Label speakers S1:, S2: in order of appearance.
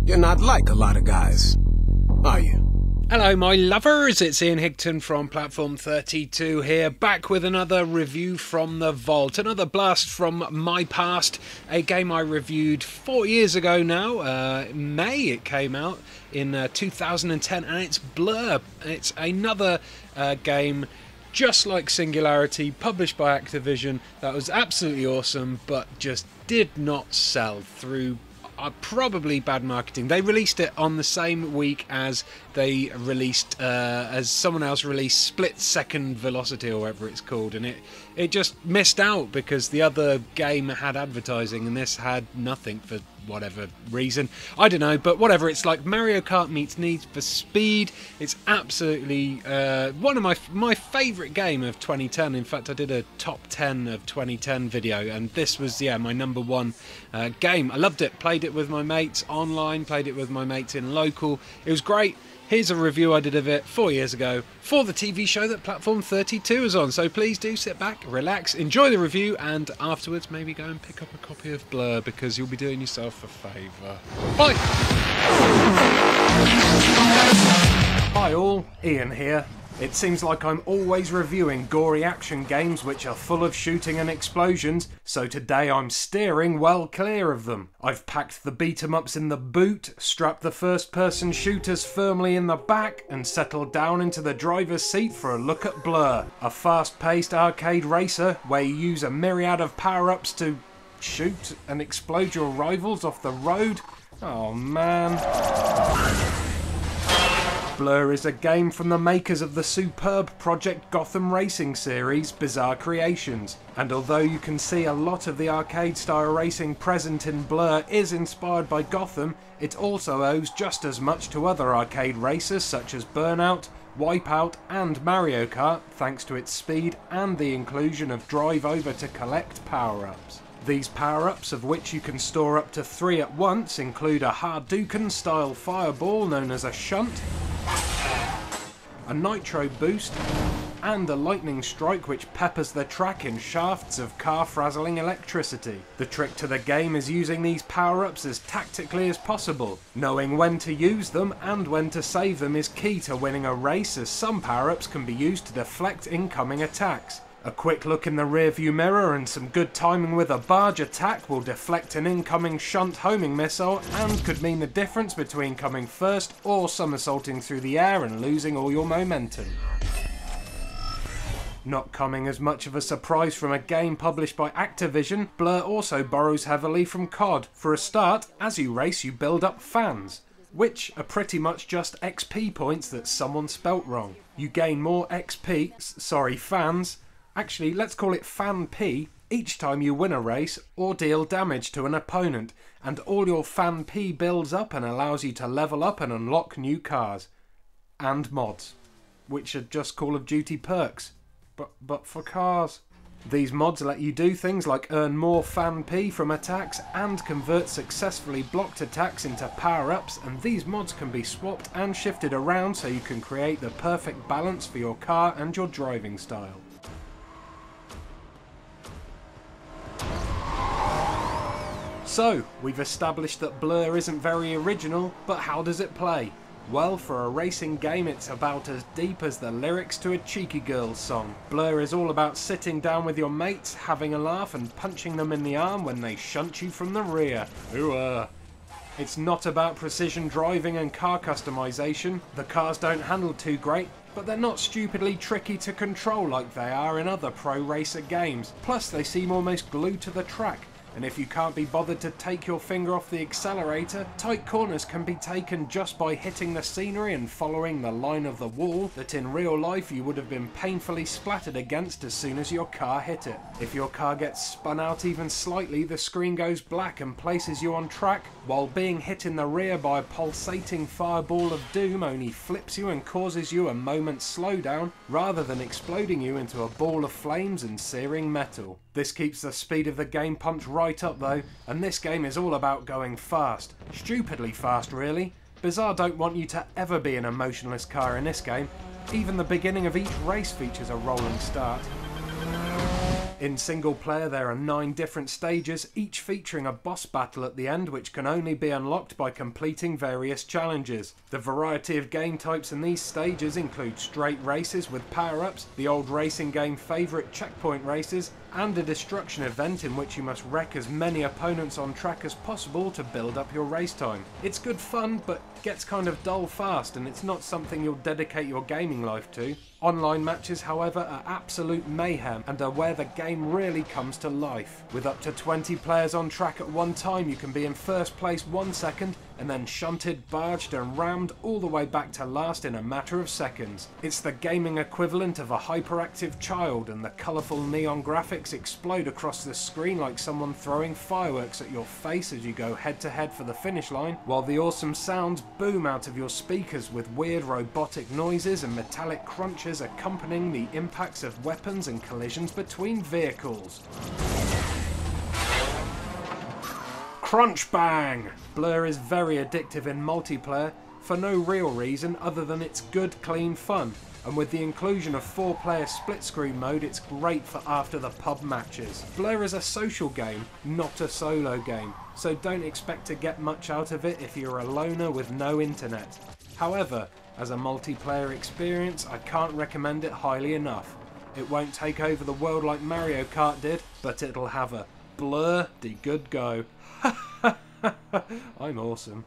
S1: You're not like a lot of guys, are you?
S2: Hello my lovers, it's Ian Higton from Platform32 here, back with another review from the vault, another blast from my past, a game I reviewed 4 years ago now, May it came out in 2010, and it's Blur. It's another game just like Singularity, published by Activision, that was absolutely awesome, but just did not sell through probably bad marketing. They released it on the same week as they released, as someone else released Split Second Velocity or whatever it's called, and it just missed out because the other game had advertising and this had nothing for whatever reason. I don't know, but whatever. It's like Mario Kart meets Need for Speed. It's absolutely one of my favourite game of 2010. In fact, I did a top 10 of 2010 video, and this was, yeah, my number one game. I loved it. Played it with my mates online, played it with my mates in local. It was great. Here's a review I did of it 4 years ago for the TV show that Platform32 is on. So please do sit back, relax, enjoy the review, and afterwards maybe go and pick up a copy of Blur because you'll be doing yourself a favour. Bye! Hi all, Ian here. It seems like I'm always reviewing gory action games which are full of shooting and explosions, so today I'm steering well clear of them. I've packed the beat-em-ups in the boot, strapped the first-person shooters firmly in the back, and settled down into the driver's seat for a look at Blur, a fast-paced arcade racer where you use a myriad of power-ups to shoot and explode your rivals off the road. Oh man. Blur is a game from the makers of the superb Project Gotham racing series, Bizarre Creations, and although you can see a lot of the arcade-style racing present in Blur is inspired by Gotham, it also owes just as much to other arcade racers such as Burnout, Wipeout and Mario Kart, thanks to its speed and the inclusion of drive over to collect power-ups. These power-ups, of which you can store up to 3 at once, include a Hadouken-style fireball known as a shunt, a nitro boost, and a lightning strike which peppers the track in shafts of car-frazzling electricity. The trick to the game is using these power-ups as tactically as possible. Knowing when to use them and when to save them is key to winning a race, as some power-ups can be used to deflect incoming attacks. A quick look in the rearview mirror and some good timing with a barge attack will deflect an incoming shunt homing missile and could mean the difference between coming first or somersaulting through the air and losing all your momentum. Not coming as much of a surprise from a game published by Activision, Blur also borrows heavily from COD. For a start, as you race you build up fans, which are pretty much just XP points that someone spelt wrong. You gain more fans. Actually, let's call it Fan P each time you win a race or deal damage to an opponent, and all your Fan P builds up and allows you to level up and unlock new cars. And mods, which are just Call of Duty perks, but for cars. These mods let you do things like earn more Fan P from attacks and convert successfully blocked attacks into power-ups, and these mods can be swapped and shifted around so you can create the perfect balance for your car and your driving style. So, we've established that Blur isn't very original, but how does it play? Well, for a racing game it's about as deep as the lyrics to a Cheeky Girls song. Blur is all about sitting down with your mates, having a laugh and punching them in the arm when they shunt you from the rear. Ooh. It's not about precision driving and car customization. The cars don't handle too great, but they're not stupidly tricky to control like they are in other pro racer games. Plus they seem almost glued to the track. And if you can't be bothered to take your finger off the accelerator, tight corners can be taken just by hitting the scenery and following the line of the wall that in real life you would have been painfully splattered against as soon as your car hit it. If your car gets spun out even slightly, the screen goes black and places you on track, while being hit in the rear by a pulsating fireball of doom only flips you and causes you a moment's slowdown, rather than exploding you into a ball of flames and searing metal. This keeps the speed of the game pumped right up though, and this game is all about going fast. Stupidly fast really. Bizarre don't want you to ever be an emotionless car in this game. Even the beginning of each race features a rolling start. In single player there are 9 different stages, each featuring a boss battle at the end which can only be unlocked by completing various challenges. The variety of game types in these stages include straight races with power-ups, the old racing game favourite checkpoint races, and a destruction event in which you must wreck as many opponents on track as possible to build up your race time. It's good fun, but gets kind of dull fast, and it's not something you'll dedicate your gaming life to. Online matches, however, are absolute mayhem and are where the game really comes to life. With up to 20 players on track at one time, you can be in first place 1 second and then shunted, barged and rammed all the way back to last in a matter of seconds. It's the gaming equivalent of a hyperactive child, and the colourful neon graphics explode across the screen like someone throwing fireworks at your face as you go head to head for the finish line, while the awesome sounds boom out of your speakers with weird robotic noises and metallic crunches accompanying the impacts of weapons and collisions between vehicles. Crunch bang! Blur is very addictive in multiplayer for no real reason other than it's good, clean fun, and with the inclusion of 4-player split screen mode, it's great for after the pub matches. Blur is a social game, not a solo game, so don't expect to get much out of it if you're a loner with no internet. However, as a multiplayer experience, I can't recommend it highly enough. It won't take over the world like Mario Kart did, but it'll have a bloody good go. I'm awesome.